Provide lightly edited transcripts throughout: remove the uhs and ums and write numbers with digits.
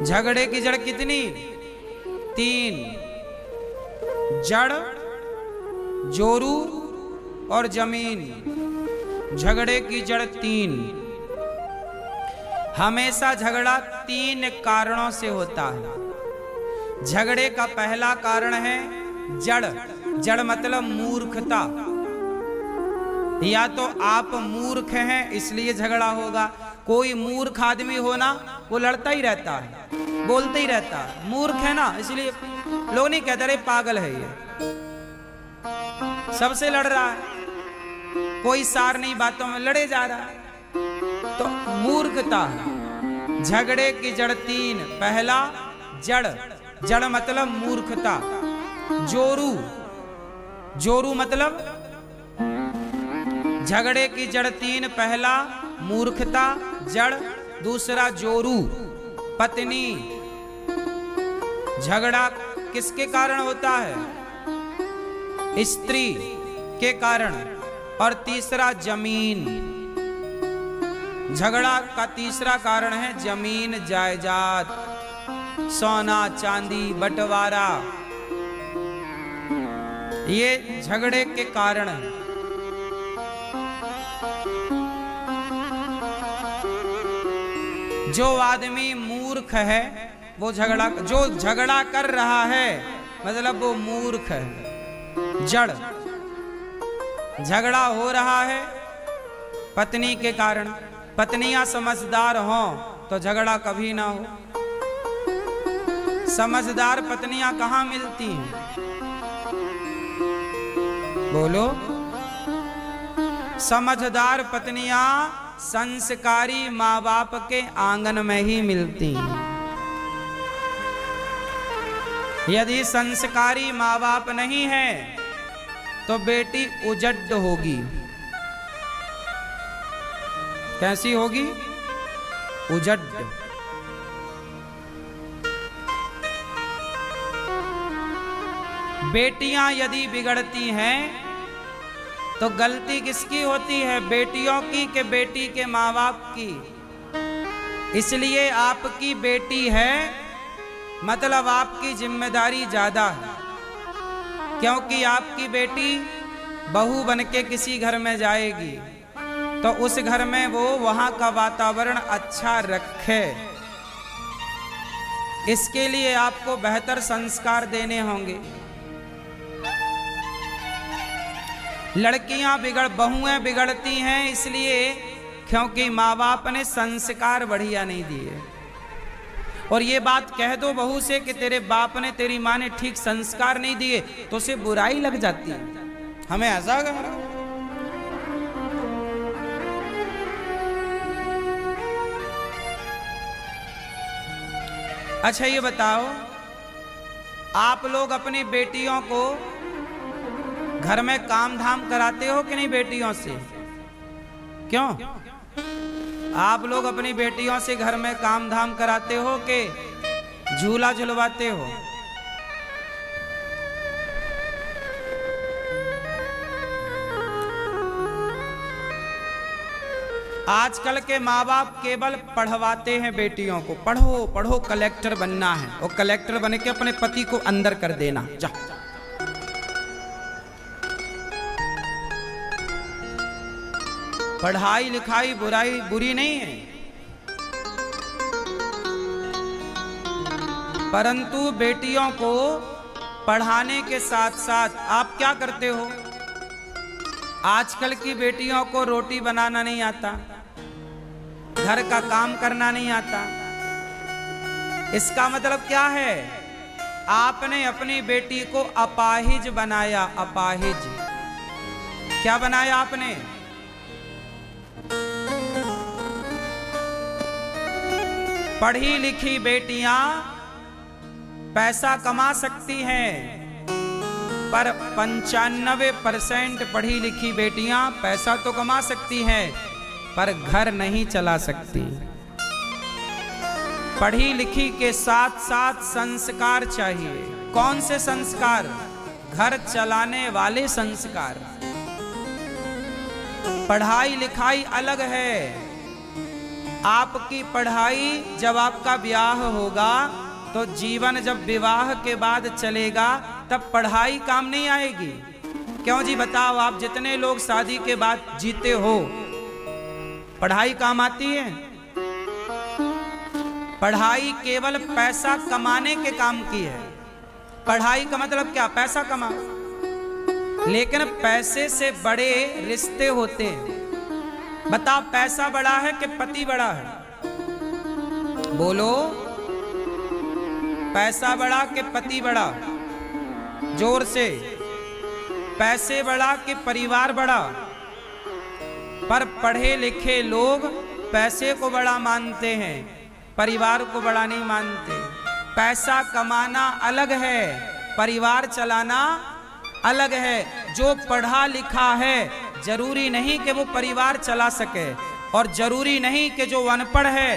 झगड़े की जड़ कितनी? 3। जड़, जोरू और जमीन। झगड़े की जड़ 3। हमेशा झगड़ा 3 कारणों से होता है। झगड़े का पहला कारण है जड़। जड़ मतलब मूर्खता। या तो आप मूर्ख हैं इसलिए झगड़ा होगा। कोई मूर्ख आदमी हो ना, वो लड़ता ही रहता है, बोलते ही रहता है। मूर्ख है ना, इसलिए लोग नहीं कहते रे पागल है ये, सबसे लड़ रहा है, कोई सार नहीं, बातों में लड़े जा रहा है, तो मूर्खता है। झगड़े की जड़ 3। पहला जड़, जड़ मतलब मूर्खता। जोरू, जोरू मतलब झगड़े की जड़ 3। पहला मूर्खता जड़, दूसरा जोरू पत्नी। झगड़ा किसके कारण होता है? स्त्री के कारण। और तीसरा जमीन। झगड़ा का तीसरा कारण है जमीन जायदाद, सोना चांदी बंटवारा। ये झगड़े के कारण है। जो आदमी मूर्ख है वो झगड़ा, जो झगड़ा कर रहा है मतलब वो मूर्ख है। जड़, झगड़ा हो रहा है पत्नी के कारण। पत्नियां समझदार हों तो झगड़ा कभी ना हो। समझदार पत्नियां कहां मिलती हैं? बोलो। समझदार पत्नियां संस्कारी माँ बाप के आंगन में ही मिलती हैं। यदि संस्कारी माँ बाप नहीं है तो बेटी उजड्ड होगी। कैसी होगी? उजड्ड। बेटियां यदि बिगड़ती हैं तो गलती किसकी होती है? बेटियों की कि बेटी के माँ बाप की? इसलिए आपकी बेटी है मतलब आपकी जिम्मेदारी ज्यादा है, क्योंकि आपकी बेटी बहू बनके किसी घर में जाएगी तो उस घर में वो वहां का वातावरण अच्छा रखे। इसके लिए आपको बेहतर संस्कार देने होंगे। लड़कियां बहुएं बिगड़ती हैं इसलिए क्योंकि माँ बाप ने संस्कार बढ़िया नहीं दिए। और ये बात कह दो बहू से कि तेरे बाप ने तेरी माँ ने ठीक संस्कार नहीं दिए तो उसे बुराई लग जाती है। हमें ऐसा कहा। अच्छा ये बताओ, आप लोग अपनी बेटियों को घर में काम धाम कराते हो कि नहीं? बेटियों से क्यों? आप लोग अपनी बेटियों से घर में काम धाम कराते हो कि झूला झुलवाते हो? आजकल के माँ बाप केवल पढ़वाते हैं बेटियों को, पढ़ो पढ़ो कलेक्टर बनना है, और कलेक्टर बन के अपने पति को अंदर कर देना। जा पढ़ाई लिखाई बुरी नहीं है, परंतु बेटियों को पढ़ाने के साथ साथ आप क्या करते हो? आजकल की बेटियों को रोटी बनाना नहीं आता, घर का काम करना नहीं आता। इसका मतलब क्या है? आपने अपनी बेटी को अपाहिज बनाया। अपाहिज क्या बनाया आपने? पढ़ी लिखी बेटियां पैसा कमा सकती हैं, पर 95% पढ़ी लिखी बेटियां पैसा तो कमा सकती हैं पर घर नहीं चला सकती। पढ़ी लिखी के साथ साथ संस्कार चाहिए। कौन से संस्कार? घर चलाने वाले संस्कार। पढ़ाई लिखाई अलग है, आपकी पढ़ाई जब आपका ब्याह होगा तो जीवन जब विवाह के बाद चलेगा तब पढ़ाई काम नहीं आएगी। क्यों जी बताओ, आप जितने लोग शादी के बाद जीते हो, पढ़ाई काम आती है? पढ़ाई केवल पैसा कमाने के काम की है। पढ़ाई का मतलब क्या? पैसा कमाओ। लेकिन पैसे से बड़े रिश्ते होते हैं। बताओ, पैसा बड़ा है कि पति बड़ा है? बोलो, पैसा बड़ा कि पति बड़ा? जोर से। पैसे बड़ा कि परिवार बड़ा? पर पढ़े लिखे लोग पैसे को बड़ा मानते हैं, परिवार को बड़ा नहीं मानते। पैसा कमाना अलग है, परिवार चलाना अलग है। जो पढ़ा लिखा है जरूरी नहीं कि वो परिवार चला सके, और जरूरी नहीं कि जो अनपढ़ है,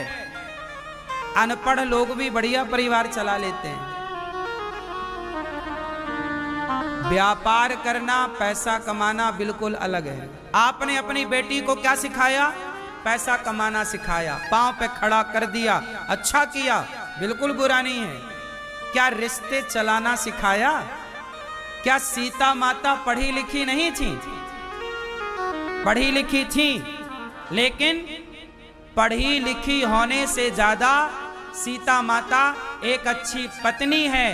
अनपढ़ लोग भी बढ़िया परिवार चला लेते हैं। व्यापार करना, पैसा कमाना बिल्कुल अलग है। आपने अपनी बेटी को क्या सिखाया? पैसा कमाना सिखाया, पांव पे खड़ा कर दिया, अच्छा किया, बिल्कुल बुरा नहीं है। क्या रिश्ते चलाना सिखाया? क्या सीता माता पढ़ी लिखी नहीं थी? पढ़ी लिखी थी, लेकिन पढ़ी लिखी होने से ज्यादा सीता माता एक अच्छी पत्नी है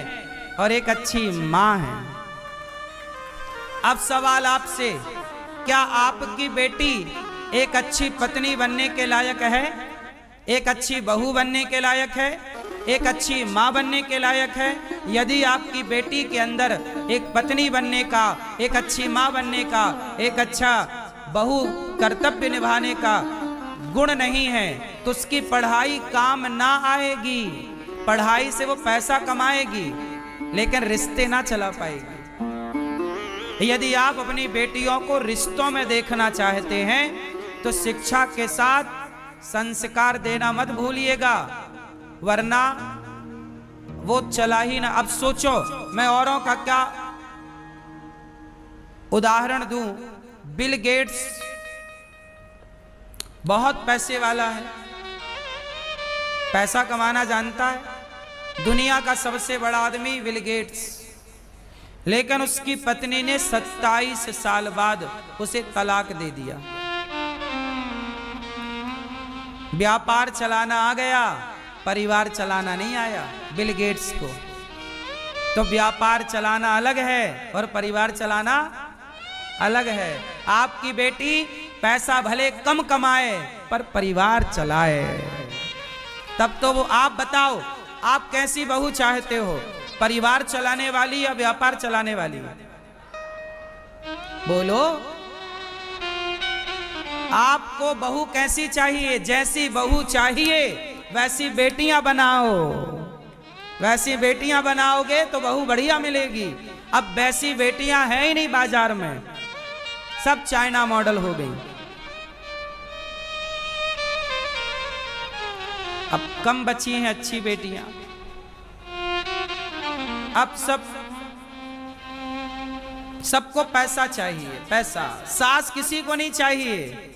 और एक अच्छी मां है। अब सवाल आपसे, क्या आपकी बेटी एक अच्छी पत्नी बनने के लायक है? एक अच्छी बहू बनने के लायक है? एक अच्छी मां बनने के लायक है? यदि आपकी बेटी के अंदर एक पत्नी बनने का, एक अच्छी मां बनने का, एक अच्छा बहू कर्तव्य निभाने का गुण नहीं है, तो उसकी पढ़ाई काम ना आएगी। पढ़ाई से वो पैसा कमाएगी लेकिन रिश्ते ना चला पाएगी। यदि आप अपनी बेटियों को रिश्तों में देखना चाहते हैं तो शिक्षा के साथ संस्कार देना मत भूलिएगा, वरना वो चला ही ना। अब सोचो, मैं औरों का क्या उदाहरण दूं। बिल गेट्स बहुत पैसे वाला है, पैसा कमाना जानता है, दुनिया का सबसे बड़ा आदमी बिल गेट्स। लेकिन उसकी पत्नी ने 27 साल बाद उसे तलाक दे दिया। व्यापार चलाना आ गया, परिवार चलाना नहीं आया बिल गेट्स को। तो व्यापार चलाना अलग है और परिवार चलाना अलग है। आपकी बेटी पैसा भले कम कमाए पर परिवार चलाए, तब तो वो। आप बताओ, आप कैसी बहू चाहते हो, परिवार चलाने वाली या व्यापार चलाने वाली? बोलो, आपको बहू कैसी चाहिए? जैसी बहू चाहिए वैसी बेटियां बनाओ। वैसी बेटियां बनाओगे तो बहू बढ़िया मिलेगी। अब वैसी बेटियां हैं ही नहीं बाजार में, सब चाइना मॉडल हो गई। अब कम बची हैं अच्छी बेटियां। अब सबको पैसा चाहिए, पैसा। सास किसी को नहीं चाहिए।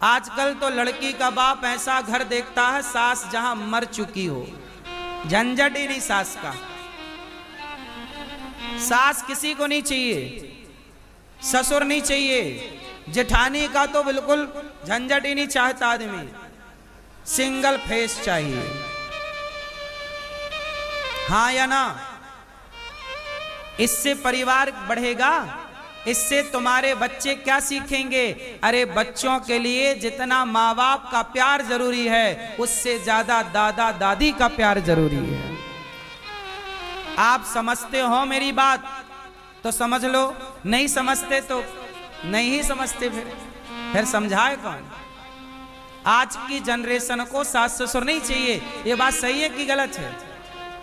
आजकल तो लड़की का बाप ऐसा घर देखता है सास जहां मर चुकी हो, झंझट ही नहीं सास का। सास किसी को नहीं चाहिए, ससुर नहीं चाहिए, जेठानी का तो बिल्कुल झंझट ही नहीं चाहता आदमी। सिंगल फेस चाहिए, हाँ या ना? इससे परिवार बढ़ेगा, इससे तुम्हारे बच्चे क्या सीखेंगे? अरे बच्चों के लिए जितना माँ बाप का प्यार जरूरी है, उससे ज्यादा दादा दादी का प्यार जरूरी है। आप समझते हो मेरी बात तो समझ लो, नहीं समझते तो नहीं ही समझते। फिर समझाए कौन? आज की जनरेशन को सास ससुर नहीं चाहिए। ये बात सही है कि गलत है?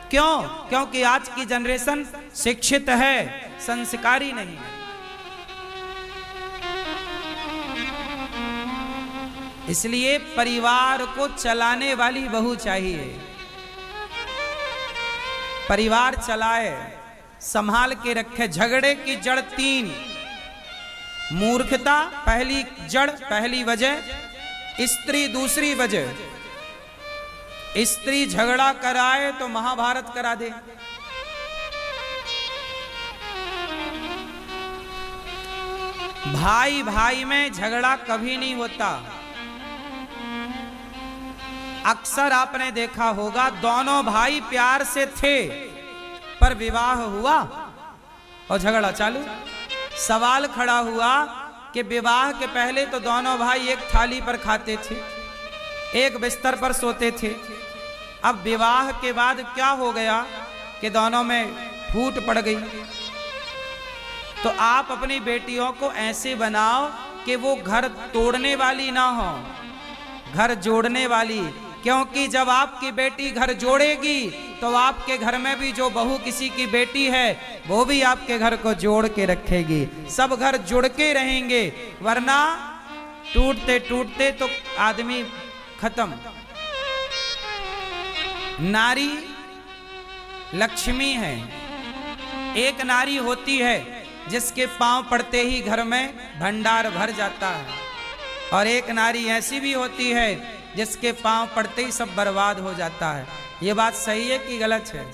क्यों? क्योंकि आज की जनरेशन शिक्षित है, संस्कारी नहीं है। इसलिए परिवार को चलाने वाली बहू चाहिए, परिवार चलाए, संभाल के रखे। झगड़े की जड़ 3: मूर्खता पहली जड़, पहली वजह, स्त्री दूसरी वजह, स्त्री झगड़ा कराए तो महाभारत करा दे। भाई भाई में झगड़ा कभी नहीं होता। अक्सर आपने देखा होगा दोनों भाई प्यार से थे पर विवाह हुआ और झगड़ा चालू। सवाल खड़ा हुआ कि विवाह के पहले तो दोनों भाई एक थाली पर खाते थे, एक बिस्तर पर सोते थे। अब विवाह के बाद क्या हो गया कि दोनों में फूट पड़ गई। तो आप अपनी बेटियों को ऐसे बनाओ कि वो घर तोड़ने वाली ना हो, घर जोड़ने वाली। क्योंकि जब आपकी बेटी घर जोड़ेगी तो आपके घर में भी जो बहू किसी की बेटी है वो भी आपके घर को जोड़ के रखेगी। सब घर जुड़ के रहेंगे, वरना टूटते टूटते तो आदमी खत्म। नारी लक्ष्मी है। एक नारी होती है जिसके पांव पड़ते ही घर में भंडार भर जाता है, और एक नारी ऐसी भी होती है जिसके पांव पड़ते ही सब बर्बाद हो जाता है। ये बात सही है कि गलत है?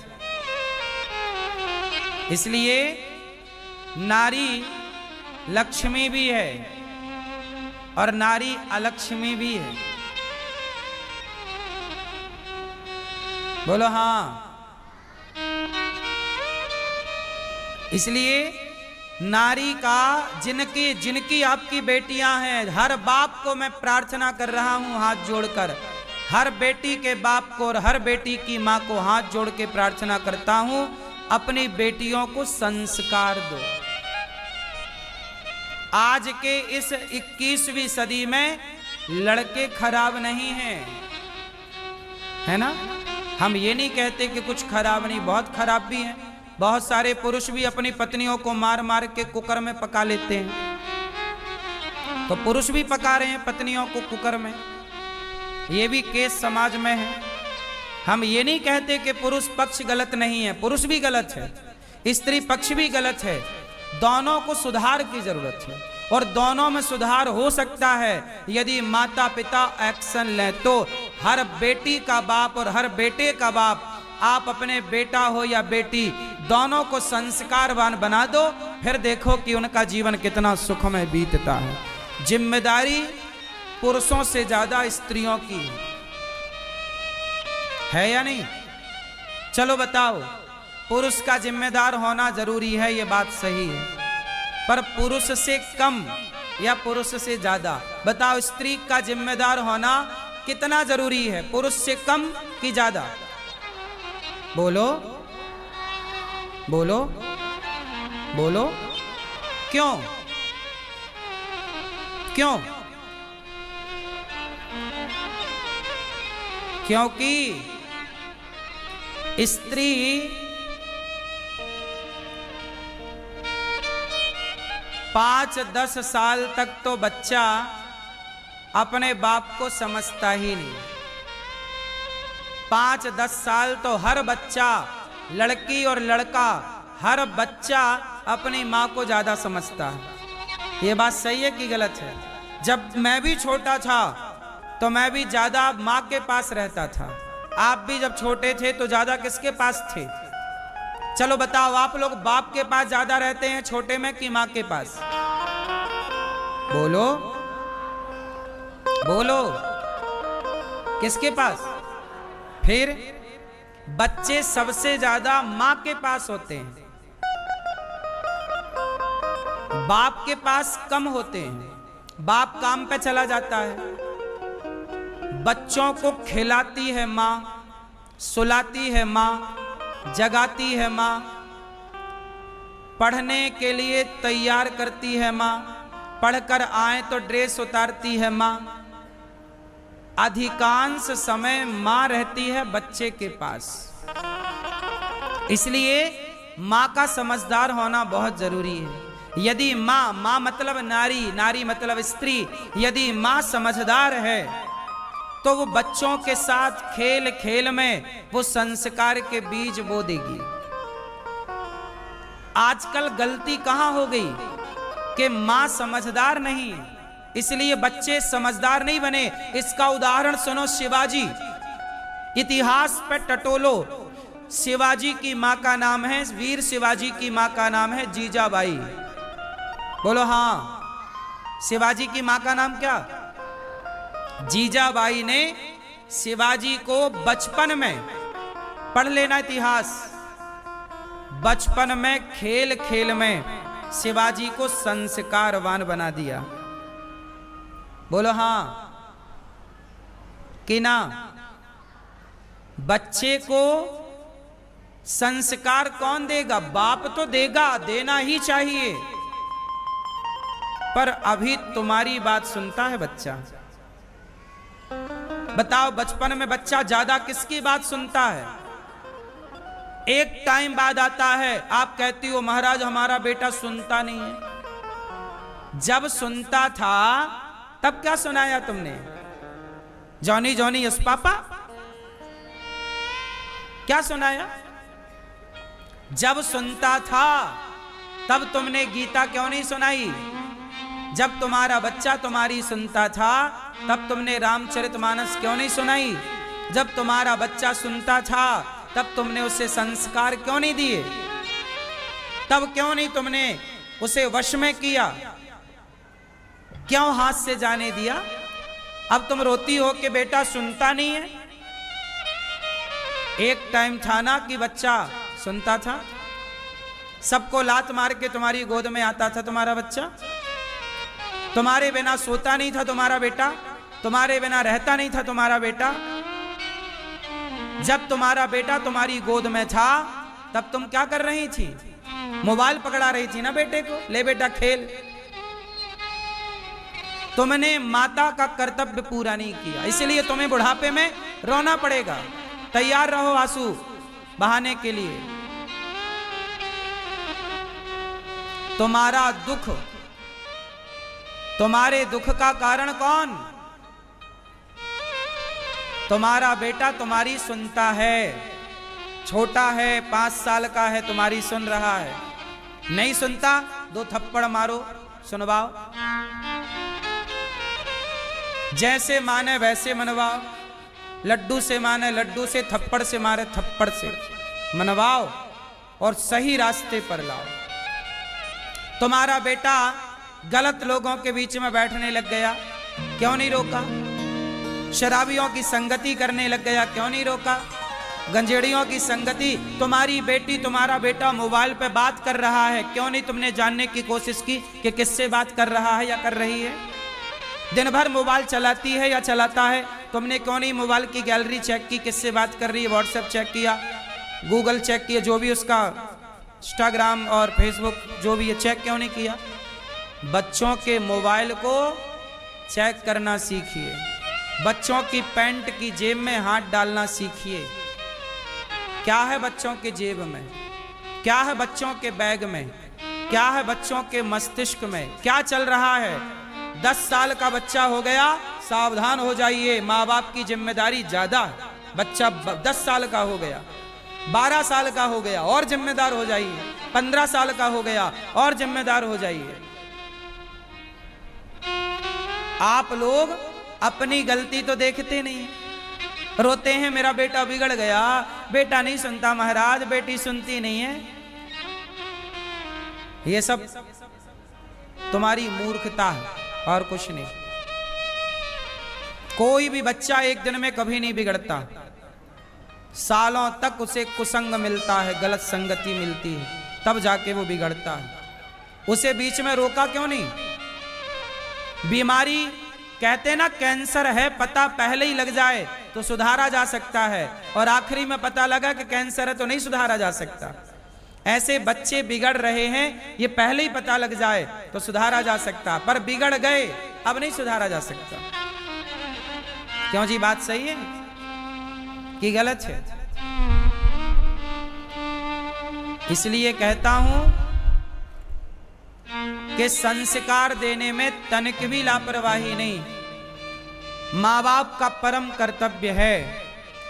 इसलिए नारी लक्ष्मी भी है और नारी अलक्ष्मी भी है। बोलो हाँ। इसलिए नारी का जिनकी आपकी बेटियां हैं, हर बाप को मैं प्रार्थना कर रहा हूं हाथ जोड़कर, हर बेटी के बाप को और हर बेटी की मां को हाथ जोड़ के प्रार्थना करता हूं, अपनी बेटियों को संस्कार दो। आज के इस 21वीं सदी में लड़के खराब नहीं हैं, है ना? हम ये नहीं कहते कि कुछ खराब नहीं, बहुत खराब भी हैं। बहुत सारे पुरुष भी अपनी पत्नियों को मार मार के कुकर में पका लेते हैं। तो पुरुष भी पका रहे हैं पत्नियों को कुकर में, ये भी केस समाज में है। हम ये नहीं कहते कि पुरुष पक्ष गलत नहीं है, पुरुष भी गलत है, स्त्री पक्ष भी गलत है। दोनों को सुधार की जरूरत है और दोनों में सुधार हो सकता है यदि माता पिता एक्शन लें। तो हर बेटी का बाप और हर बेटे का बाप, आप अपने बेटा हो या बेटी, दोनों को संस्कारवान बना दो, फिर देखो कि उनका जीवन कितना सुखमय बीतता है। जिम्मेदारी पुरुषों से ज्यादा स्त्रियों की है या नहीं? चलो बताओ, पुरुष का जिम्मेदार होना जरूरी है, ये बात सही है, पर पुरुष से कम या पुरुष से ज्यादा? बताओ, स्त्री का जिम्मेदार होना कितना जरूरी है, पुरुष से कम कि ज्यादा? बोलो बोलो बोलो। क्यों क्यों? क्योंकि स्त्री पांच 10 साल तक तो बच्चा अपने बाप को समझता ही नहीं। 5-10 साल तो हर बच्चा, लड़की और लड़का, हर बच्चा अपनी माँ को ज्यादा समझता है। ये बात सही है कि गलत है? जब मैं भी छोटा था तो मैं भी ज्यादा माँ के पास रहता था। आप भी जब छोटे थे तो ज्यादा किसके पास थे? चलो बताओ, आप लोग बाप के पास ज्यादा रहते हैं छोटे में कि माँ के पास? बोलो बोलो, किसके पास? फिर बच्चे सबसे ज्यादा मां के पास होते हैं, बाप के पास कम होते हैं। बाप काम पे चला जाता है, बच्चों को खिलाती है मां, सुलाती है मां, जगाती है मां, पढ़ने के लिए तैयार करती है मां, पढ़कर आए तो ड्रेस उतारती है मां। अधिकांश समय मां रहती है बच्चे के पास। इसलिए मां का समझदार होना बहुत जरूरी है। यदि मां मतलब नारी, नारी मतलब स्त्री, यदि मां समझदार है तो वो बच्चों के साथ खेल खेल में वो संस्कार के बीज बो देगी। आजकल गलती कहां हो गई कि मां समझदार नहीं, इसलिए बच्चे समझदार नहीं बने। इसका उदाहरण सुनो, शिवाजी, इतिहास पे टटोलो। शिवाजी की मां का नाम है, वीर शिवाजी की मां का नाम है जीजाबाई। बोलो हाँ, शिवाजी की मां का नाम क्या? जीजाबाई ने शिवाजी को बचपन में, पढ़ लेना इतिहास, बचपन में खेल खेल में शिवाजी को संस्कारवान बना दिया। बोलो हाँ कि ना? बच्चे को संस्कार कौन देगा? बाप तो देगा, देना ही चाहिए। पर अभी तुम्हारी बात सुनता है बच्चा? बताओ, बचपन में बच्चा ज्यादा किसकी बात सुनता है? एक टाइम बाद आता है, आप कहती हो महाराज हमारा बेटा सुनता नहीं है। जब सुनता था तब क्या सुनाया तुमने? जॉनी जॉनी यस पापा, क्या सुनाया? जब सुनता था तब तुमने गीता क्यों नहीं सुनाई? जब तुम्हारा बच्चा तुम्हारी सुनता था तब तुमने रामचरितमानस क्यों नहीं सुनाई? जब तुम्हारा बच्चा सुनता था तब तुमने उसे संस्कार क्यों नहीं दिए? तब क्यों नहीं तुमने उसे वश में किया? क्यों हाथ से जाने दिया? अब तुम रोती हो कि बेटा सुनता नहीं है। एक टाइम था ना कि बच्चा सुनता था, सबको लात मार के तुम्हारी गोद में आता था तुम्हारा बच्चा। तुम्हारे बिना सोता नहीं था तुम्हारा बेटा, तुम्हारे बिना रहता नहीं था तुम्हारा बेटा। जब तुम्हारा बेटा तुम्हारी गोद में था तब तुम क्या कर रही थी? मोबाइल पकड़ा रही थी ना बेटे को, ले बेटा खेल। तुमने माता का कर्तव्य पूरा नहीं किया, इसलिए तुम्हें बुढ़ापे में रोना पड़ेगा। तैयार रहो आंसू बहाने के लिए। तुम्हारा दुख, तुम्हारे दुख का कारण कौन? तुम्हारा बेटा तुम्हारी सुनता है, छोटा है, 5 साल का है, तुम्हारी सुन रहा है। नहीं सुनता 2 थप्पड़ मारो, सुनवाओ। जैसे माने वैसे मनवाओ, लड्डू से माने लड्डू से, थप्पड़ से मारे थप्पड़ से मनवाओ और सही रास्ते पर लाओ। तुम्हारा बेटा गलत लोगों के बीच में बैठने लग गया, क्यों नहीं रोका? शराबियों की संगति करने लग गया, क्यों नहीं रोका? गंजेड़ियों की संगति। तुम्हारी बेटी, तुम्हारा बेटा मोबाइल पे बात कर रहा है, क्यों नहीं तुमने जानने की कोशिश की कि किससे बात कर रहा है या कर रही है? दिन भर मोबाइल चलाती है या चलाता है, तुमने क्यों नहीं मोबाइल की गैलरी चेक की, किससे बात कर रही है? व्हाट्सएप चेक किया, गूगल चेक किया, जो भी उसका इंस्टाग्राम और फेसबुक जो भी है, चेक क्यों नहीं किया? बच्चों के मोबाइल को चेक करना सीखिए, बच्चों की पैंट की जेब में हाथ डालना सीखिए। क्या है बच्चों के जेब में? क्या है बच्चों के बैग में? क्या है बच्चों के मस्तिष्क में? क्या चल रहा है? 10 साल का बच्चा हो गया, सावधान हो जाइए, माँ बाप की जिम्मेदारी ज्यादा है। बच्चा 10 साल का हो गया, 12 साल का हो गया और जिम्मेदार हो जाइए, 15 साल का हो गया और जिम्मेदार हो जाइए। आप लोग अपनी गलती तो देखते नहीं, रोते हैं मेरा बेटा बिगड़ गया, बेटा नहीं सुनता महाराज, बेटी सुनती नहीं है। ये सब तुम्हारी मूर्खता है और कुछ नहीं। कोई भी बच्चा एक दिन में कभी नहीं बिगड़ता, सालों तक उसे कुसंग मिलता है, गलत संगति मिलती है, तब जाके वो बिगड़ता है। उसे बीच में रोका क्यों नहीं? बीमारी कहते ना कैंसर है, पता पहले ही लग जाए तो सुधारा जा सकता है, और आखिरी में पता लगा कि कैंसर है तो नहीं सुधारा जा सकता। ऐसे बच्चे बिगड़ रहे हैं, ये पहले ही पता लग जाए तो सुधारा जा सकता, पर बिगड़ गए अब नहीं सुधारा जा सकता। क्यों जी, बात सही है कि गलत है? इसलिए कहता हूं कि संस्कार देने में तनिक भी लापरवाही नहीं। माँ बाप का परम कर्तव्य है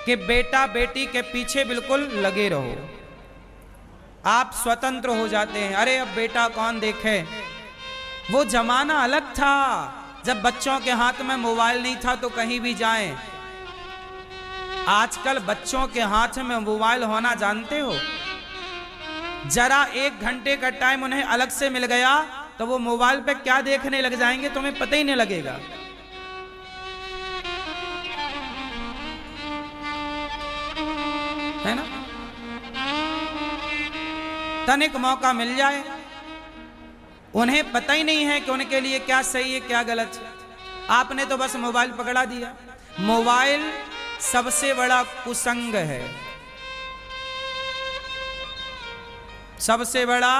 कि बेटा बेटी के पीछे बिल्कुल लगे रहो। आप स्वतंत्र हो जाते हैं, अरे अब बेटा कौन देखे, वो जमाना अलग था। जब बच्चों के हाथ में मोबाइल नहीं था तो कहीं भी जाएं। आजकल बच्चों के हाथ में मोबाइल होना जानते हो, जरा 1 घंटे का टाइम उन्हें अलग से मिल गया तो वो मोबाइल पे क्या देखने लग जाएंगे तुम्हें पता ही नहीं लगेगा। है ना? तनिक मौका मिल जाए, उन्हें पता ही नहीं है कि उनके लिए क्या सही है क्या गलत है। आपने तो बस मोबाइल पकड़ा दिया। मोबाइल सबसे बड़ा कुसंग है, सबसे बड़ा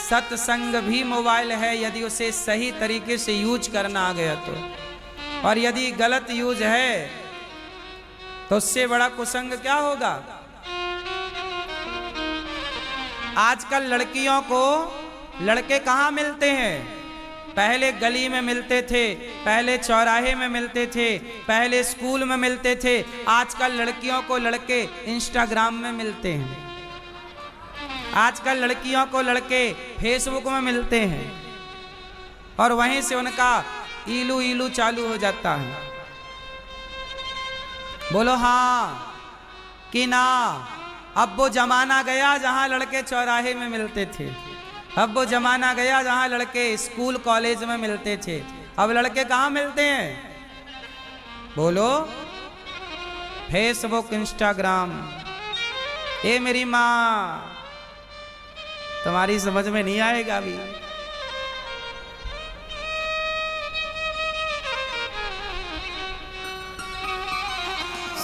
सत्संग भी मोबाइल है, यदि उसे सही तरीके से यूज करना आ गया तो। और यदि गलत यूज है तो उससे बड़ा कुसंग क्या होगा। आजकल लड़कियों को लड़के कहाँ मिलते हैं? पहले गली में मिलते थे, पहले चौराहे में मिलते थे, पहले स्कूल में मिलते थे। आजकल लड़कियों को लड़के इंस्टाग्राम में मिलते हैं, आजकल लड़कियों को लड़के फेसबुक में मिलते हैं और वहीं से उनका ईलू ईलू चालू हो जाता है। बोलो हाँ कि ना? अब वो जमाना गया जहां लड़के चौराहे में मिलते थे, अब वो जमाना गया जहां लड़के स्कूल कॉलेज में मिलते थे। अब लड़के कहाँ मिलते हैं? बोलो, फेसबुक इंस्टाग्राम। ए मेरी माँ, तुम्हारी समझ में नहीं आएगा अभी।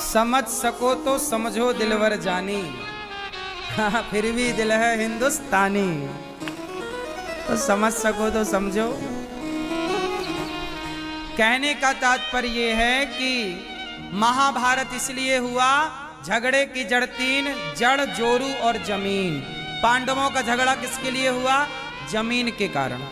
समझ सको तो समझो दिलवर जानी, हाँ फिर भी दिल है हिंदुस्तानी। तो समझ सको तो समझो। कहने का तात्पर्य ये है कि महाभारत इसलिए हुआ, झगड़े की जड़ 3, जड़, जोरू और जमीन। पांडवों का झगड़ा किसके लिए हुआ? जमीन के कारण।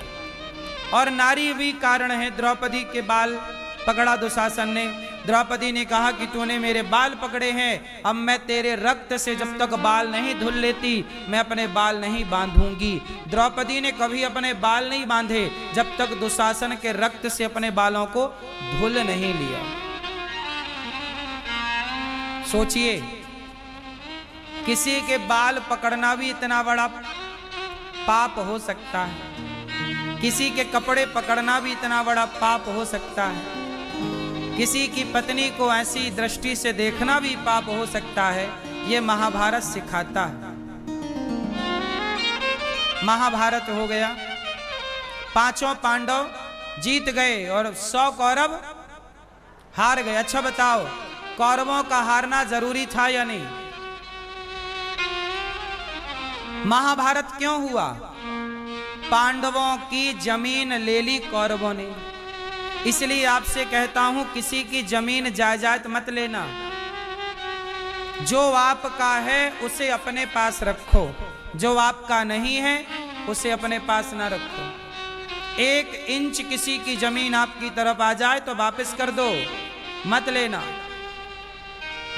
और नारी भी कारण है। द्रौपदी के बाल पकड़ा दुशासन ने। द्रौपदी ने कहा कि तूने मेरे बाल पकड़े हैं, अब मैं तेरे रक्त से जब तक बाल नहीं धुल लेती मैं अपने बाल नहीं बांधूंगी। द्रौपदी ने कभी अपने बाल नहीं बांधे जब तक दुशासन के रक्त से अपने बालों को धुल नहीं लिया। सोचिए, किसी के बाल पकड़ना भी इतना बड़ा पाप हो सकता है, किसी के कपड़े पकड़ना भी इतना बड़ा पाप हो सकता है, किसी की पत्नी को ऐसी दृष्टि से देखना भी पाप हो सकता है। ये महाभारत सिखाता है। महाभारत हो गया, 5 पांडव जीत गए और 100 कौरव हार गए। अच्छा बताओ, कौरवों का हारना जरूरी था या नहीं? महाभारत क्यों हुआ? पांडवों की जमीन ले ली कौरवों ने। इसलिए आपसे कहता हूं, किसी की जमीन जायदाद मत लेना। जो आपका है उसे अपने पास रखो, जो आपका नहीं है उसे अपने पास ना रखो। 1 इंच किसी की जमीन आपकी तरफ आ जाए तो वापस कर दो, मत लेना।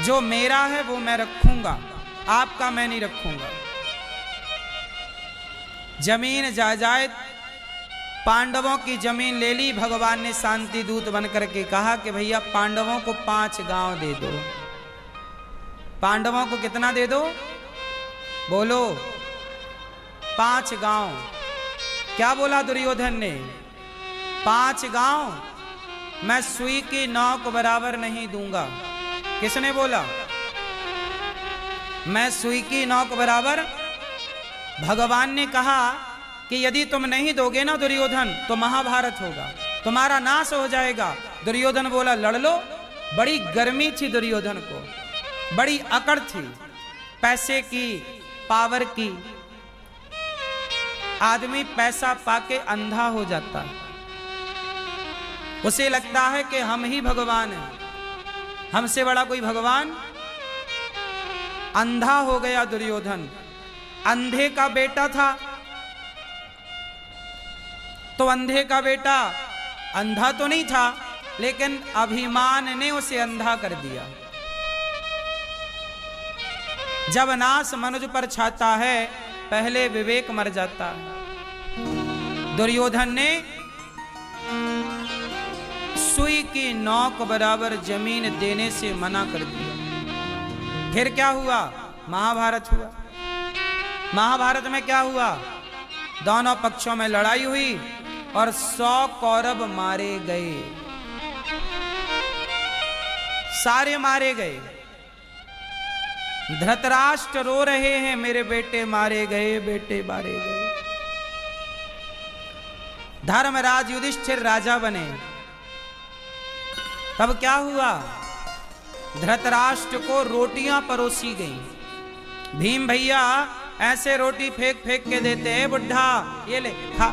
जो मेरा है वो मैं रखूंगा, आपका मैं नहीं रखूंगा। जमीन जायदाद, पांडवों की जमीन ले ली। भगवान ने शांति दूत बनकर के कहा कि भैया पांडवों को 5 गांव दे दो। पांडवों को कितना दे दो? बोलो, 5 गांव। क्या बोला दुर्योधन ने? 5 गांव मैं सुई की नोक बराबर नहीं दूंगा। किसने बोला? मैं सुई की नोक बराबर। भगवान ने कहा कि यदि तुम नहीं दोगे ना दुर्योधन तो महाभारत होगा, तुम्हारा नाश हो जाएगा। दुर्योधन बोला लड़ लो। बड़ी गर्मी थी दुर्योधन को, बड़ी अकड़ थी पैसे की, पावर की। आदमी पैसा पाके अंधा हो जाता है, उसे लगता है कि हम ही भगवान हैं, हमसे बड़ा कोई भगवान। अंधा हो गया दुर्योधन। अंधे का बेटा था तो अंधे का बेटा अंधा तो नहीं था, लेकिन अभिमान ने उसे अंधा कर दिया। जब नाश मनुज पर छाता है पहले विवेक मर जाता है। दुर्योधन ने की नौक बराबर जमीन देने से मना कर दिया। फिर क्या हुआ? महाभारत हुआ। महाभारत में क्या हुआ? दोनों पक्षों में लड़ाई हुई और 100 कौरव मारे गए, सारे मारे गए। धृतराष्ट्र रो रहे हैं, मेरे बेटे मारे गए, बेटे मारे गए। धर्मराज युधिष्ठिर राजा बने। तब क्या हुआ? धृतराष्ट्र को रोटियां परोसी गई। भीम भैया ऐसे रोटी फेंक फेंक के देते हैं, बुढ़ा ये ले खा।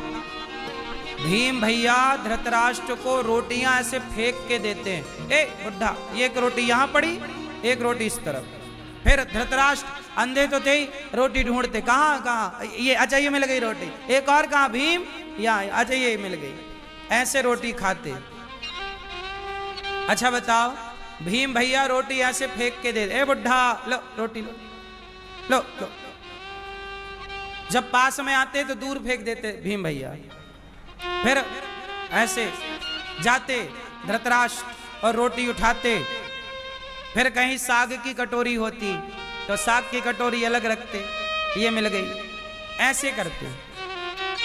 भीम भैया धृतराष्ट्र को रोटियां ऐसे फेंक के देते हैं। ए बुढ़ा, ये एक रोटी यहां पड़ी, एक रोटी इस तरफ। फिर धृतराष्ट्र अंधे तो थे ही, रोटी ढूंढते, कहां कहां, ये अच्छा ये मिल गई रोटी, एक और कहां, भीम यहाँ, अच्छा ये मिल गई। ऐसे रोटी खाते। अच्छा बताओ, भीम भैया रोटी ऐसे फेंक के दे, ए बुढ़ा लो रोटी लो लो लो। जब पास में आते तो दूर फेंक देते भीम भैया। फिर ऐसे जाते धृतराष्ट्र और रोटी उठाते। फिर कहीं साग की कटोरी होती तो साग की कटोरी अलग रखते, ये मिल गई। ऐसे करते।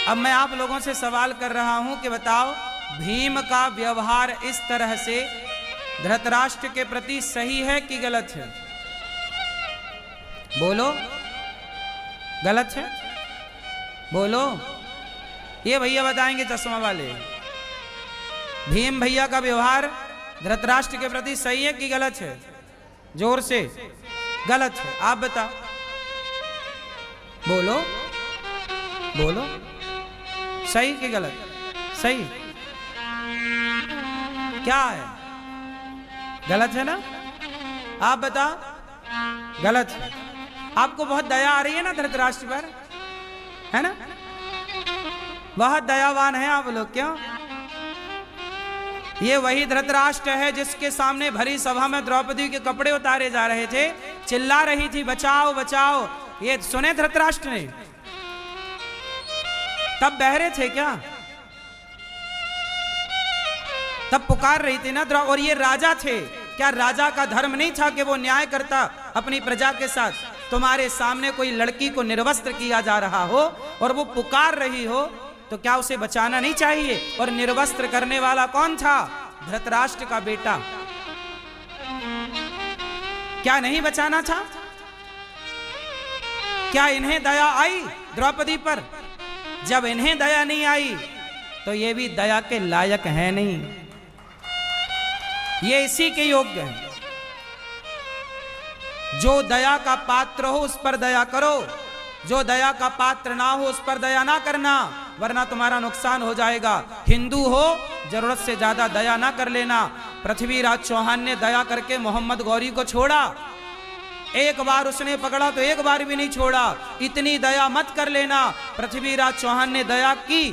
अब मैं आप लोगों से सवाल कर रहा हूं कि बताओ, भीम का व्यवहार इस तरह से धृतराष्ट्र के प्रति सही है कि गलत है? बोलो, गलत है? बोलो। ये भैया बताएंगे चश्मा वाले। भीम भैया का व्यवहार धृतराष्ट्र के प्रति सही है कि गलत है? जोर से। गलत है। आप बताओ, बोलो बोलो, सही कि गलत? सही। क्या है? गलत है ना? आप बताओ। गलत है। आपको बहुत दया आ रही है ना धृतराष्ट्र पर, है ना? बहुत दयावान है आप लोग। क्यों? ये वही धृतराष्ट्र है जिसके सामने भरी सभा में द्रौपदी के कपड़े उतारे जा रहे थे, चिल्ला रही थी बचाओ बचाओ। ये सुने धृतराष्ट्र ने? तब बहरे थे क्या? तब पुकार रही थी ना। और ये राजा थे, क्या राजा का धर्म नहीं था कि वो न्याय करता अपनी प्रजा के साथ? तुम्हारे सामने कोई लड़की को निर्वस्त्र किया जा रहा हो और वो पुकार रही हो, तो क्या उसे बचाना नहीं चाहिए? और निर्वस्त्र करने वाला कौन था? धृतराष्ट्र का बेटा। क्या नहीं बचाना था? क्या इन्हें दया आई द्रौपदी पर? जब इन्हें दया नहीं आई तो ये भी दया के लायक है नहीं, ये इसी के योग्य है। जो दया का पात्र हो उस पर दया करो, जो दया का पात्र ना हो उस पर दया ना करना, वरना तुम्हारा नुकसान हो जाएगा। हिंदू हो, जरूरत से ज्यादा दया ना कर लेना। पृथ्वीराज चौहान ने दया करके मोहम्मद गौरी को छोड़ा, एक बार उसने पकड़ा तो एक बार भी नहीं छोड़ा। इतनी दया मत कर लेना। पृथ्वीराज चौहान ने दया की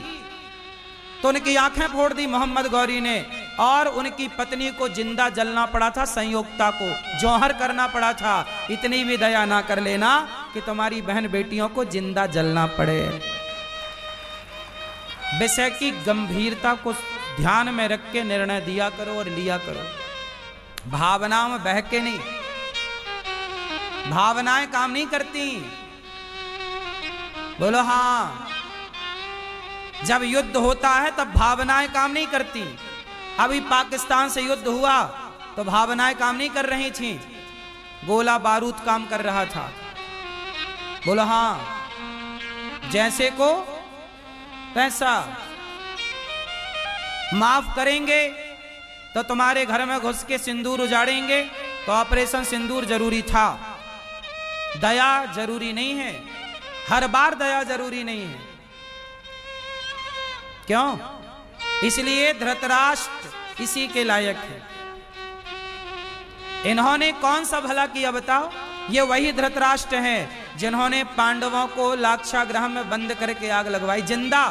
तो उनकी आंखें फोड़ दी मोहम्मद गौरी ने, और उनकी पत्नी को जिंदा जलना पड़ा था, संयोक्ता को जौहर करना पड़ा था। इतनी भी दया ना कर लेना कि तुम्हारी बहन बेटियों को जिंदा जलना पड़े। विषय की गंभीरता को ध्यान में रख के निर्णय दिया करो और लिया करो, भावनाओं में बह के नहीं। भावनाएं काम नहीं करती। बोलो हाँ। जब युद्ध होता है तब भावनाएं काम नहीं करती। अभी पाकिस्तान से युद्ध हुआ तो भावनाएं काम नहीं कर रही थी, गोला बारूद काम कर रहा था। बोलो हाँ। जैसे को तैसा। माफ करेंगे तो तुम्हारे घर में घुस के सिंदूर उजाड़ेंगे, तो ऑपरेशन सिंदूर जरूरी था। दया जरूरी नहीं है, हर बार दया जरूरी नहीं है। क्यों? इसलिए धृतराष्ट्र इसी के लायक है। इन्होंने कौन सा भला किया बताओ? ये वही धृतराष्ट्र हैं जिन्होंने पांडवों को लाक्षागृह में बंद करके आग लगवाई। जिंदा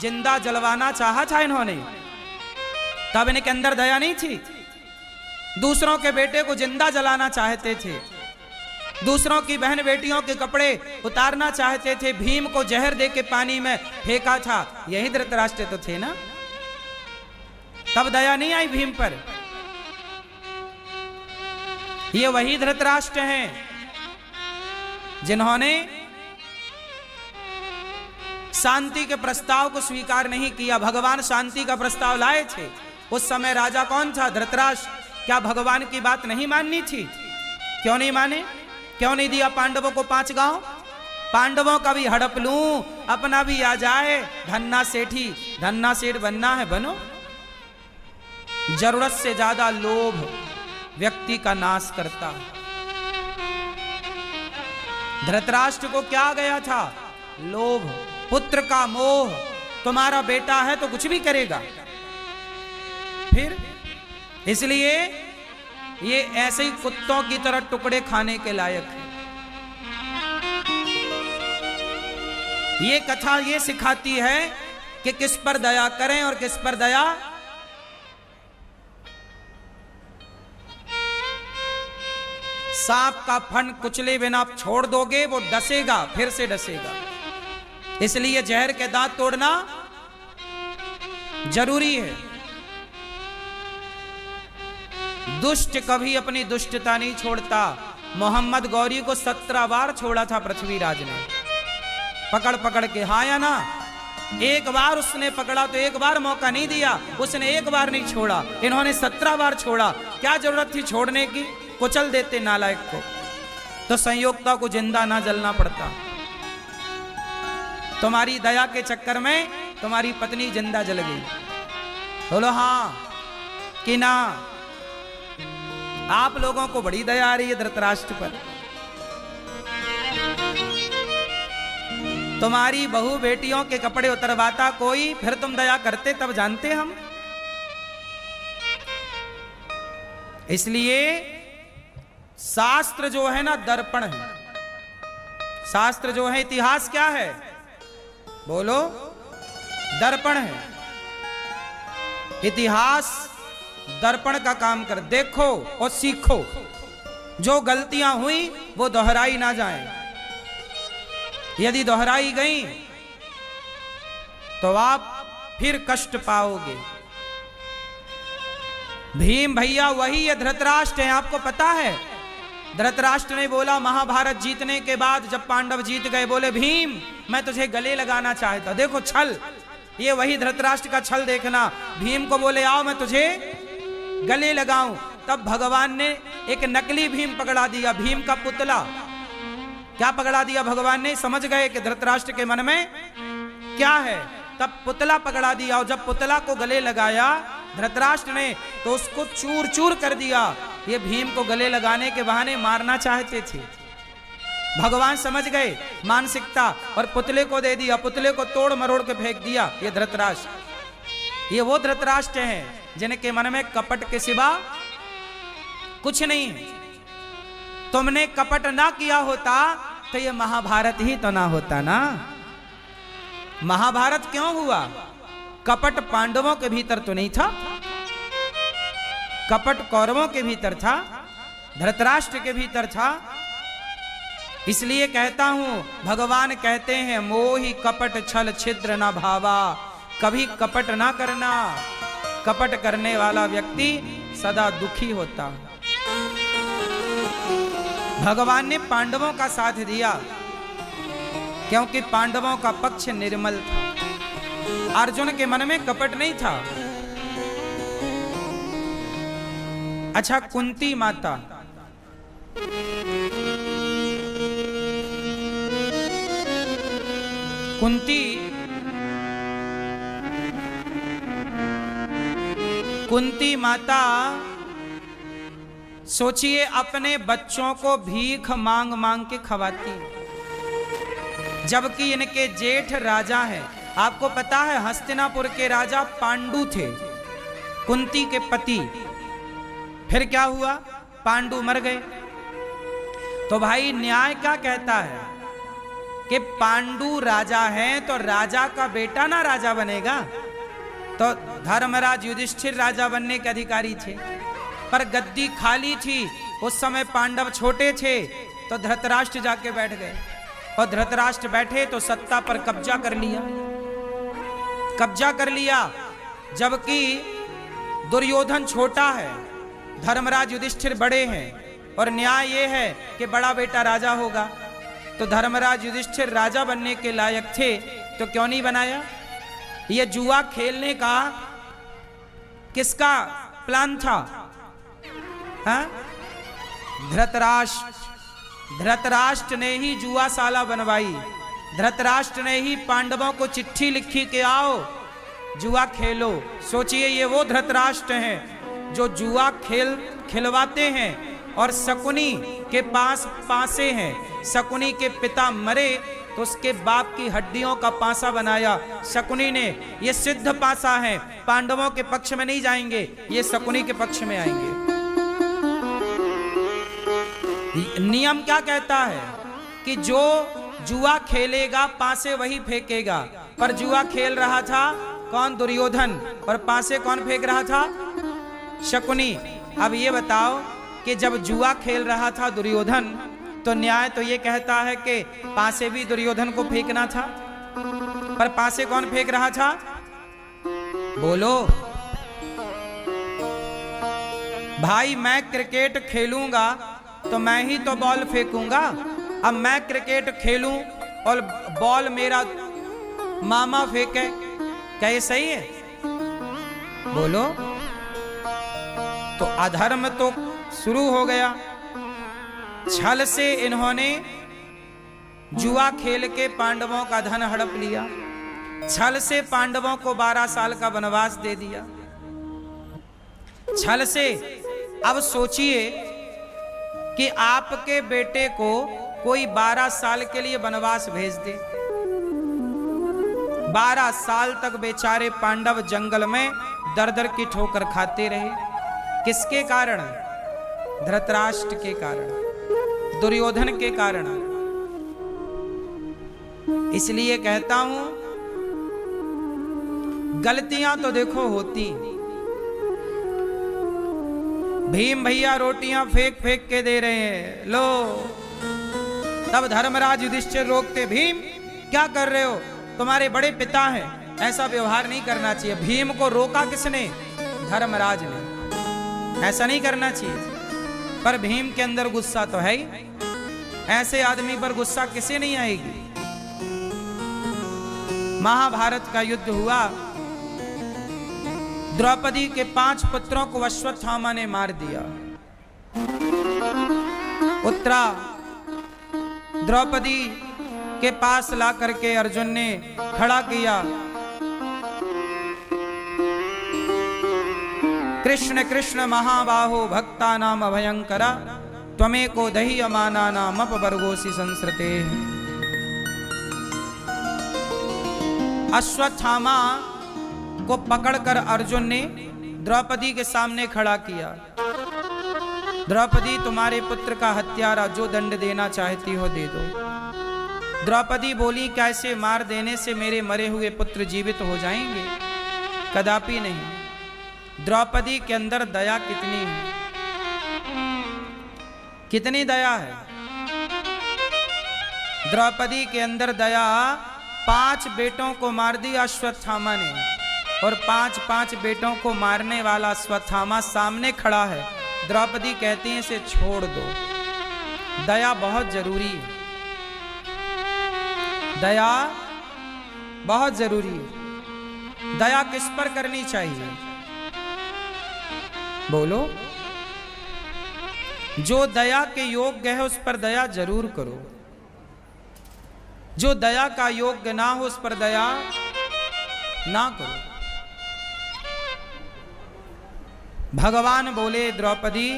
जिंदा जलवाना चाहा था इन्होंने, तब इनके अंदर दया नहीं थी। दूसरों के बेटे को जिंदा जलाना चाहते थे, दूसरों की बहन बेटियों के कपड़े उतारना चाहते थे, भीम को जहर दे के पानी में फेंका था। यही धृतराष्ट्र तो थे ना। तब दया नहीं आई भीम पर। ये वही धृतराष्ट्र हैं जिन्होंने शांति के प्रस्ताव को स्वीकार नहीं किया। भगवान शांति का प्रस्ताव लाए थे, उस समय राजा कौन था? धृतराष्ट्र। क्या भगवान की बात नहीं माननी थी? क्यों नहीं माने? क्यों नहीं दिया पांडवों को 5 गांव? पांडवों का भी हड़प लूं, अपना भी आ जाए। धन्ना सेठ बनना है, बनो। जरूरत से ज्यादा लोभ व्यक्ति का नाश करता है। धृतराष्ट्र को क्या गया था? लोभ, पुत्र का मोह। तुम्हारा बेटा है तो कुछ भी करेगा। फिर इसलिए ये ऐसे ही कुत्तों की तरह टुकड़े खाने के लायक है। ये कथा ये सिखाती है कि किस पर दया करें और किस पर दया सांप का फन कुचले बिना आप छोड़ दोगे, वो डसेगा, फिर से डसेगा। इसलिए जहर के दांत तोड़ना जरूरी है। दुष्ट कभी अपनी दुष्टता नहीं छोड़ता। मोहम्मद गौरी को 17 बार छोड़ा था पृथ्वीराज ने, पकड़ पकड़ के। हाँ या ना? एक बार उसने पकड़ा तो एक बार मौका नहीं दिया, उसने एक बार नहीं छोड़ा। इन्होंने 17 बार छोड़ा। क्या जरूरत थी छोड़ने की? कुचल देते नालायक को, तो संयोगता को जिंदा ना जलना पड़ता। तुम्हारी दया के चक्कर में तुम्हारी पत्नी जिंदा जल गई। बोलो हाँ कि ना? आप लोगों को बड़ी दया आ रही है धृतराष्ट्र पर। तुम्हारी बहू बेटियों के कपड़े उतरवाता कोई, फिर तुम दया करते तब जानते हम। इसलिए शास्त्र जो है ना दर्पण है। शास्त्र जो है, इतिहास क्या है? बोलो, दर्पण है। इतिहास दर्पण का काम कर। देखो और सीखो। जो गलतियां हुई वो दोहराई ना जाएं। यदि दोहराई गई तो आप फिर कष्ट पाओगे। भीम भैया वही है धृतराष्ट्र है। आपको पता है धृतराष्ट्र ने बोला महाभारत जीतने के बाद, जब पांडव जीत गए, बोले भीम मैं तुझे गले लगाना चाहता। देखो छल, ये वही धृतराष्ट्र का छल देखना। भीम को बोले आओ मैं तुझे गले लगाऊं। तब भगवान ने एक नकली भीम पकड़ा दिया, भीम का पुतला। क्या पकड़ा दिया भगवान ने? समझ गए कि धृतराष्ट्र के मन में क्या है। तब पुतला पकड़ा दिया, और जब पुतला को गले लगाया धृतराष्ट्र ने तो उसको चूर चूर कर दिया। ये भीम को गले लगाने के बहाने मारना चाहते थे। भगवान समझ गए मानसिकता और पुतले को दे दिया। पुतले को तोड़ मरोड़ के फेंक दिया। ये धृतराष्ट्र, ये वो धृतराष्ट्र हैं जिनके मन में कपट के सिवा कुछ नहीं है। तुमने कपट ना किया होता तो ये महाभारत ही तो ना होता ना। महाभारत क्यों हुआ? कपट पांडवों के भीतर तो नहीं था, कपट कौरवों के भीतर था, धृतराष्ट्र के भीतर था। इसलिए कहता हूं, भगवान कहते हैं मोहि कपट छल छिद्र ना भावा। कभी कपट ना करना। कपट करने वाला व्यक्ति सदा दुखी होता। भगवान ने पांडवों का साथ दिया क्योंकि पांडवों का पक्ष निर्मल था। अर्जुन के मन में कपट नहीं था। अच्छा, कुंती माता, कुंती माता सोचिए अपने बच्चों को भीख मांग मांग के खवाती, जबकि इनके जेठ राजा हैं। आपको पता है हस्तिनापुर के राजा पांडु थे, कुंती के पति। फिर क्या हुआ? पांडु मर गए। तो भाई न्याय क्या कहता है कि पांडु राजा हैं तो राजा का बेटा ना राजा बनेगा। तो धर्मराज युधिष्ठिर राजा बनने के अधिकारी थे, पर गद्दी खाली थी। उस समय पांडव छोटे थे, तो धृतराष्ट्र जाके बैठ गए। और धृतराष्ट्र बैठे तो सत्ता पर कब्जा कर लिया। जबकि दुर्योधन छोटा है, धर्मराज युधिष्ठिर बड़े हैं। और न्याय ये है कि बड़ा बेटा राजा होगा। तो धर्मराज युधिष्ठिर राजा बनने के लायक थे, तो क्यों नहीं बनाया? ये जुआ खेलने का किसका प्लान था? हाँ? धृतराष्ट्र ने ही जुआशाला बनवाई। धृतराष्ट्र ने ही पांडवों को चिट्ठी लिखी कि आओ जुआ खेलो। सोचिए, ये वो धृतराष्ट्र हैं जो जुआ खिलवाते हैं और शकुनी के पास पासे हैं। शकुनी के पिता मरे तो उसके बाप की हड्डियों का पासा बनाया शकुनी ने। ये सिद्ध पासा है, पांडवों के पक्ष में नहीं जाएंगे, ये शकुनी के पक्ष में आएंगे। नियम क्या कहता है कि जो जुआ खेलेगा पासे वही फेंकेगा। पर जुआ खेल रहा था कौन? दुर्योधन। और पासे कौन फेंक रहा था? शकुनी। अब ये बताओ कि जब जुआ खेल रहा था दुर्योधन, तो न्याय तो ये कहता है कि पासे भी दुर्योधन को फेंकना था। पर पासे कौन फेंक रहा था? बोलो भाई, मैं क्रिकेट खेलूंगा तो मैं ही तो बॉल फेंकूंगा। अब मैं क्रिकेट खेलूं और बॉल मेरा मामा फेंके, क्या ये सही है? बोलो। तो अधर्म तो शुरू हो गया। छल से इन्होंने जुआ खेल के पांडवों का धन हड़प लिया। छल से पांडवों को 12 साल का वनवास दे दिया। छल से। अब सोचिए कि आपके बेटे को कोई 12 साल के लिए वनवास भेज दे। 12 साल तक बेचारे पांडव जंगल में दर दर की ठोकर खाते रहे। किसके कारण? धृतराष्ट्र के कारण, दुर्योधन के कारण। इसलिए कहता हूं, गलतियां तो देखो होती। भीम भैया रोटियां फेंक फेंक के दे रहे हैं, लो। तब धर्मराज युधिष्ठिर रोकते, भीम क्या कर रहे हो? तुम्हारे बड़े पिता हैं, ऐसा व्यवहार नहीं करना चाहिए। भीम को रोका किसने? धर्मराज ने। ऐसा नहीं करना चाहिए। पर भीम के अंदर गुस्सा तो है ही। ऐसे आदमी पर गुस्सा किसे नहीं आएगी? महाभारत का युद्ध हुआ। द्रौपदी के 5 पुत्रों को अश्वत्थामा ने मार दिया। उत्तरा द्रौपदी के पास ला करके अर्जुन ने खड़ा किया। कृष्ण कृष्ण महाबाहो भक्ता नाम भयंकरा, त्वमेको दह्यमाना नाम अपवर्गोसि संसृते। अश्वत्थामा को पकड़कर अर्जुन ने द्रौपदी के सामने खड़ा किया। द्रौपदी, तुम्हारे पुत्र का हत्यारा, जो दंड देना चाहती हो दे दो। द्रौपदी बोली, कैसे मार देने से मेरे मरे हुए पुत्र जीवित हो जाएंगे? कदापि नहीं। द्रौपदी के अंदर दया कितनी है, कितनी दया है द्रौपदी के अंदर दया। 5 बेटों को मार दिया अश्वत्थामा ने, और 5 बेटों को मारने वाला अश्वत्थामा सामने खड़ा है। द्रौपदी कहती है, इसे छोड़ दो। दया बहुत जरूरी है, दया बहुत जरूरी है। दया किस पर करनी चाहिए? बोलो। जो दया के योग्य है उस पर दया जरूर करो। जो दया का योग्य ना हो उस पर दया ना करो। भगवान बोले, द्रौपदी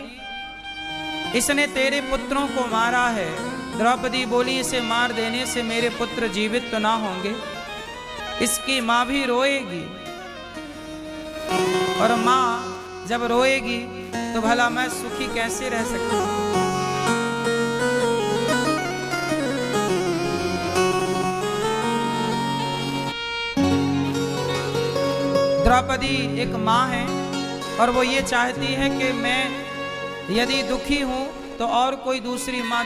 इसने तेरे पुत्रों को मारा है। द्रौपदी बोली, इसे मार देने से मेरे पुत्र जीवित तो ना होंगे। इसकी मां भी रोएगी, और मां जब रोएगी तो भला मैं सुखी कैसे रह सकती हूं? द्रौपदी एक मां है, और वो ये चाहती है कि मैं यदि दुखी हूं तो और कोई दूसरी मां